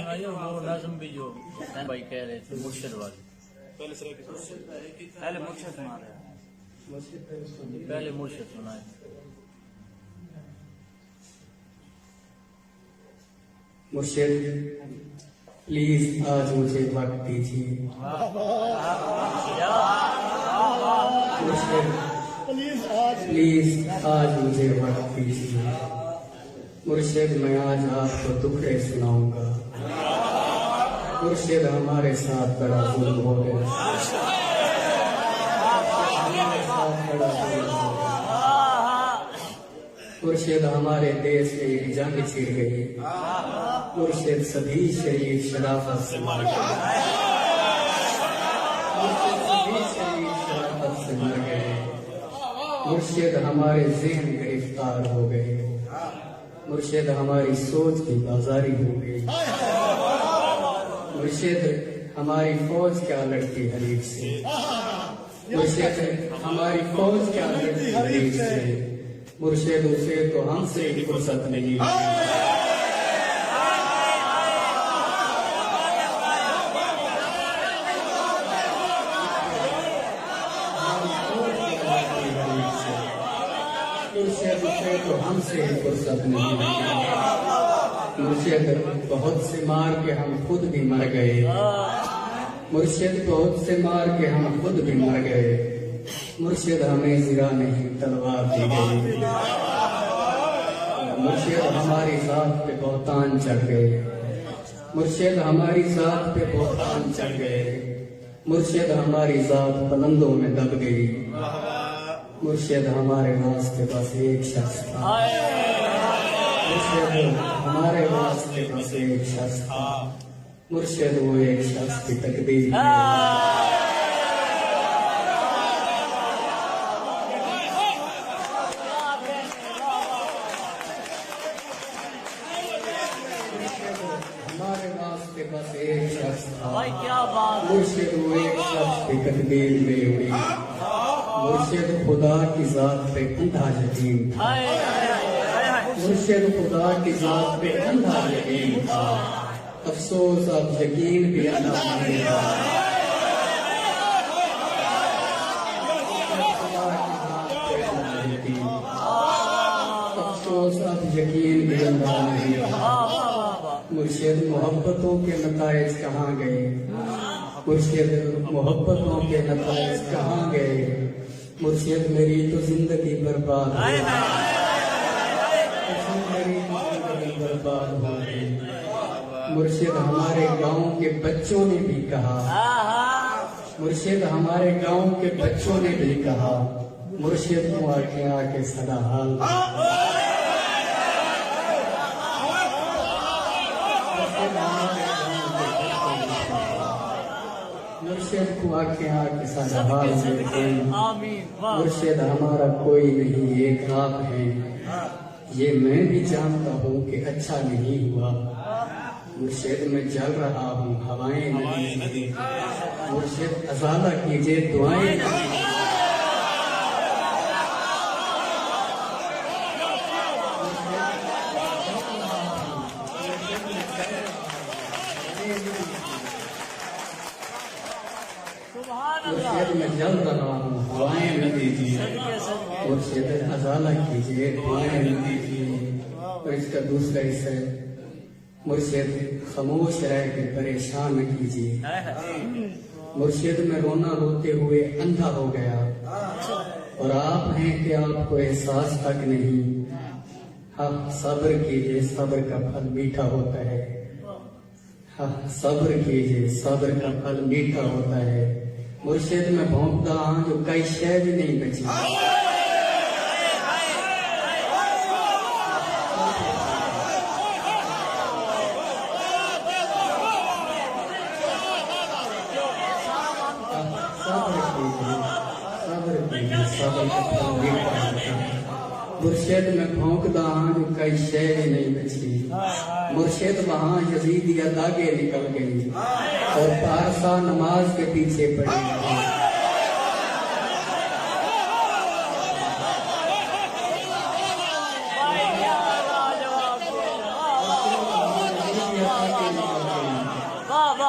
सुनाइए वो नज़म भी जो भाई कह रहे थे मुर्शिद वाली। पहले मुर्शिद सुना रहे हैं, पहले मुर्शिद सुनाए। मुर्शिद प्लीज आज मुझे वक्त दीजिए। मुर्शिद प्लीज आज मुझे वक्त दीजिए। मुर्शिद मैं आज आपको दुखड़े सुनाऊंगा। मुर्शिद हमारे साथ बड़ा जुल्म हो गया। मुर्शिद हमारे देश में एक जंग छिड़ गई। मुर्शिद सभी शरीर शराफत से मर गए। मुर्शिद हमारे ज़हन गिरफ्तार हो गए। मुर्शिद हमारी सोच की बाजारी हो गई। मुर्शिद हमारी फौज क्या लड़ती हरीफ से। मुर्शिद हमारी फौज क्या लड़ती हरीफ से। मुर्शिद उसे तो हमसे ही फुर्सत नहीं। मुर्शिद उसे तो हमसे ही फुर्सत नहीं। मुर्शिद बहुत से मार के हम खुद भी मर गए। मुर्शिद बहुत से मार के हम खुद भी मर गए। मुर्शिद हमें जिरा नहीं तलवार दी गई। मुर्शिद हमारी जात पे बहुतान चढ़ गए। मुर्शिद हमारी जात पे बहुतान चढ़ गए। मुर्शिद हमारी जात बुलंदों में दब गई। मुर्शिद हमारे रास्ते बस एक शख्स था। मुर्शिद हमारे रास्ते बस एक शख्स था। मुर्शिद वो एक शख्स की तकदीर। हमारे रास्ते बस एक शख्स था। मुर्शिद वो एक शख्स की तकदीर में उड़ी। मुर्शिद खुदा की जात पे अंधा यकीन था। मुर्शिद खुदा की जात पे अंधा यकीन था। अफसोस अब यकीन भी अंधा नहीं था। अफसोस अब यकीन भी अंधा नहीं था। मुर्शिद मोहब्बतों के नताइज कहाँ गए। मुर्शिद मोहब्बतों के नताइज कहाँ गए। मुर्शिद मेरी तो जिंदगी बर्बाद हो गई। बर्बाद हो गई। मुर्शिद हमारे गांव के बच्चों ने भी कहा। मुर्शिद हमारे गांव के बच्चों ने भी कहा। मुर्शिद को आके सदा हाल। मुर्शिद को आके सदा हाल। मुर्शिद हमारा कोई नहीं एक आप है। ये मैं भी जानता हूँ कि अच्छा नहीं हुआ। मुर्शिद में जल रहा हूँ हवाएं नहीं। मुर्शिद अज़ाला कीजिए दुआएं नहीं। मुर्शिद में जल रहा हूँ हवाएं न दीजिए। मुर्शिद अज़ाला कीजिए दुआएं न दीजिए। और इसका दूसरा हिस्सा है मुर्शिद खामोश रह के परेशान न कीजिए। मुर्शिद में रोना रोते हुए अंधा हो गया। और आप हैं कि आपको एहसास तक नहीं। आप सब्र कीजिए, सब्र का फल मीठा होता है। सब्र कीजिए, सब्र का फल मीठा होता है। मुर्शिद में भौंकता हाँ जो कई शय भी नहीं बची। मुर्शिद में भौंकता हाँ जो कई शय भी नहीं बची। मुर्शिद वहाँ यजीदिया दागे निकल गई और पारसा नमाज के पीछे पड़ी।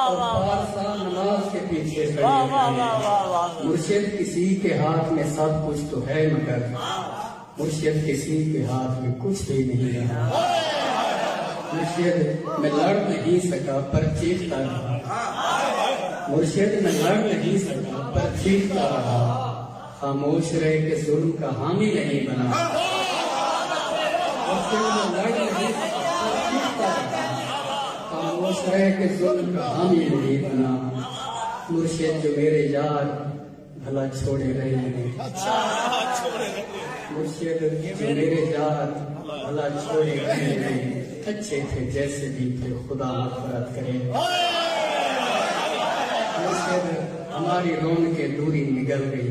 और फारसा नमाज के पीछे खड़े वाह वाह हैं। वाह वाह वाह। मुर्शिद किसी के हाथ में सब कुछ तो है, मगर मुर्शिद किसी के हाथ में कुछ भी नहीं रहा। मुर्शिद मैं लड़ नहीं सका पर चीखता रहा। मुर्शिद मैं लड़ नहीं सका पर चीखता रहा। खामोश रह के जुल्म का हामी नहीं बना। मुर्शिद मैं लड़ नहीं सका पर चीखता रहा। खामोश रह के जुल्म का हामी नहीं बना। मुर्शिद जो मेरे यार भला छोड़े रहे हैं। मुर्शिद जो मेरे यार भला छोड़े रहे हैं। अच्छे थे जैसे भी थे, खुदा मग़फ़िरत करे। मुर्शिद हमारी रौनकें दूरी निगल गई।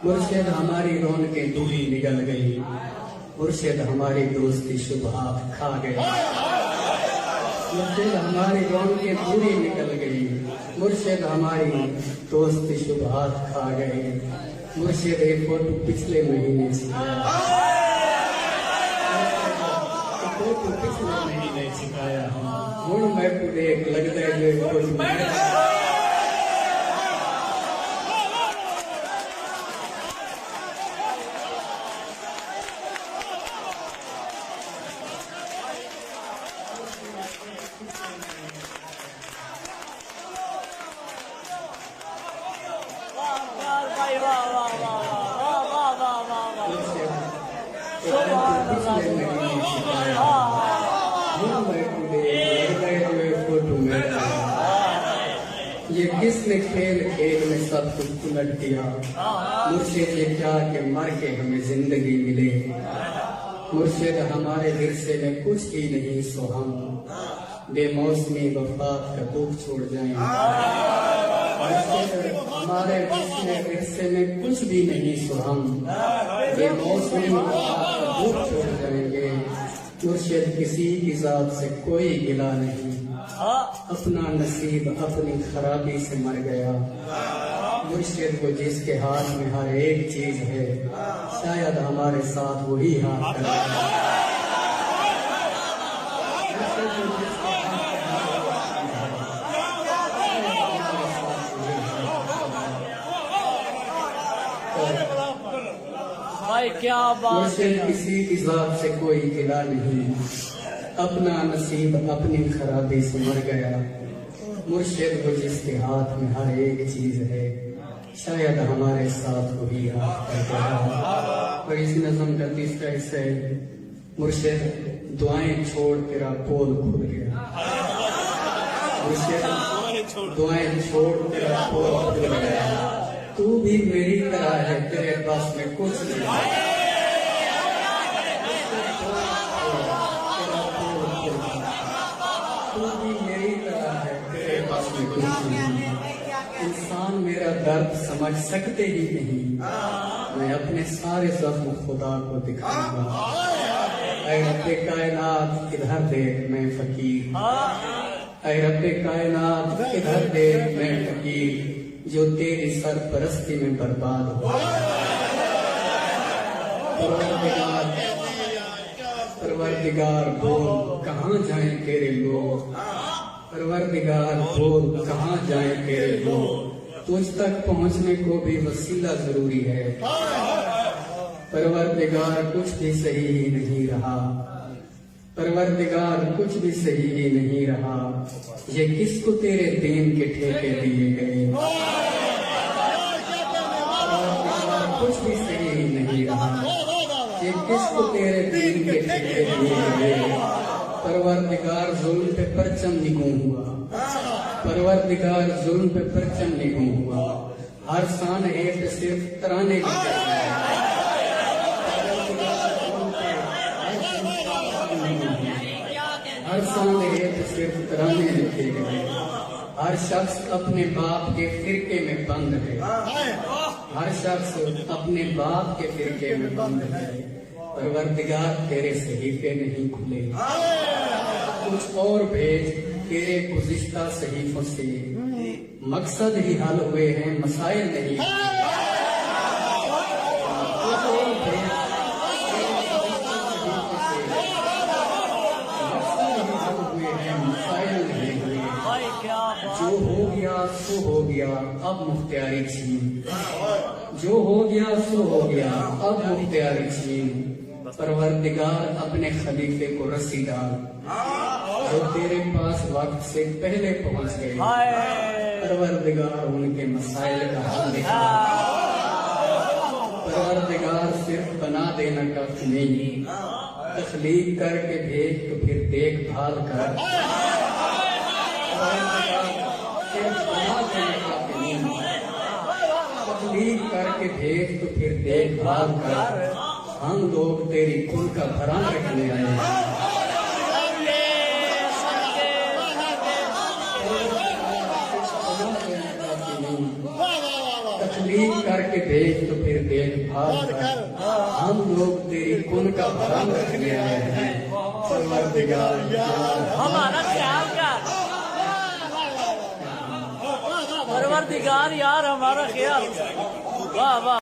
मुर्शिद हमारी रौनकें दूरी निगल गई। मुर्शिद हमारी दोस्ती शुबहात खा गई। मुर्शिद हमारी रौनकें दूरी निकल गई। मुर्शिद हमारी दोस्ती शुबहात खा गई। मुर्शिद एक फोटो पिछले महीने से पिछले महीने सिखाया हूँ मैं पूरे एक लगता है जो भाई वाह वाह वाह वाह वाह वाह वाह वाह। पिछले महीने सिखाया हूँ मैं पूरे फोटो में। ये किसने खेल खेल में सब कुछ उलट दिया। मुर्शिद ये क्या कि मर के हमें जिंदगी मिले। मुर्शिद हमारे विरसे में कुछ भी नहीं, सो हम बेमौसमी वफात का दुख छोड़ जाएंगे। हमारे विरसे में कुछ भी नहीं, सो हम बेमौसमी वफात का दुख छोड़ जाएंगे। मुर्शिद किसी की जात से कोई गिला नहीं। अपना नसीब अपनी खराबी से मर गया। मुर्शिद को जिसके हाथ में हर एक चीज है, शायद हमारे साथ वही हाथ कर रहा है। भाई क्या बात है। मुर्शिद किसी की जात से कोई गिला नहीं। अपना नसीब अपनी खराबी से मर गया। मुर्शिद को जिसके हाथ में हर एक चीज है, शायद हमारे साथ वही हाथ कर गया। और इस नज़म का तीसरा हिस्सा है, मुर्शिद दुआएं छोड़ तेरा पोल खुल गया। मुर्शिद दुआएं छोड़ तेरा पोल खुल गया। तू भी मेरी तरह है, तेरे पास में कुछ नहीं। तू भी मेरी तरह है, तेरे पास में कुछ नहीं। इंसान मेरा दर्द समझ सकते ही नहीं। मैं अपने सारे जख्म खुदा को दिखाऊंगा। ऐ रब्बे कायनात इधर देख मैं फकीर। ऐ रब्बे कायनात इधर देख मैं फकीर, जो तेरी सरपरस्ती में बर्बाद हो। परवरदिगार बोल कहाँ जाएं तेरे लोग। परवरदिगार बोल कहाँ जाएं तेरे लोग। तुझ तक पहुँचने को भी वसीला जरूरी है। परवरदिगार कुछ भी सही ही नहीं रहा। परवरदिगार कुछ भी सही ही नहीं रहा। ये किसको तेरे दीन के ठेके दिए गए। कुछ भी सही ही नहीं रहा। ये किसको तेरे दीन के ठेके दिए गए। परवरदिगार जुल्म पे परचम निगूं हुआ। परवरदिगार जुल्म पे परचम निगूं हुआ। हर सान पे सिर्फ तराने लिखे गए। हर सान पे सिर्फ तराने लिखे गए। हर शख्स अपने बाप के फिरके में बंद है। हर शख्स अपने बाप के फिरके में बंद है। परवरदिगार तेरे सहीफे नहीं खुले। कुछ और भेज तेरे गुज़िश्ता सहीफों से। मकसद ही हल हुए हैं, मसाइल नहीं। कुछ और भेज जो हो गया सो हो गया अब मुख्तियारी छीन, जो हो गया सो हो गया अब मुख्तियारी छीन। परवरदिगार अपने खलीफे को रस्सी डाल, जो तेरे पास वक्त से पहले पहुंच गए। परवरदिगार उनके मसाइल का हल निकाल। परवरदिगार सिर्फ बना देना काफी नहीं, तख्लीक करके भेज तो फिर देखभाल कर। सिर्फ बना देना काफी नहीं, तख्लीक करके भेज तो फिर देखभाल कर। हम लोग तेरी कुल का भरण रखने आए हैं। तकलीफ करके भेज तो फिर देखभाल कर। हम लोग तेरी कुल का भरण रखने आए हैं। परवरदिगार हमारा ख्याल कर, परवरदिगार यार हमारा ख्याल। वाह वाह।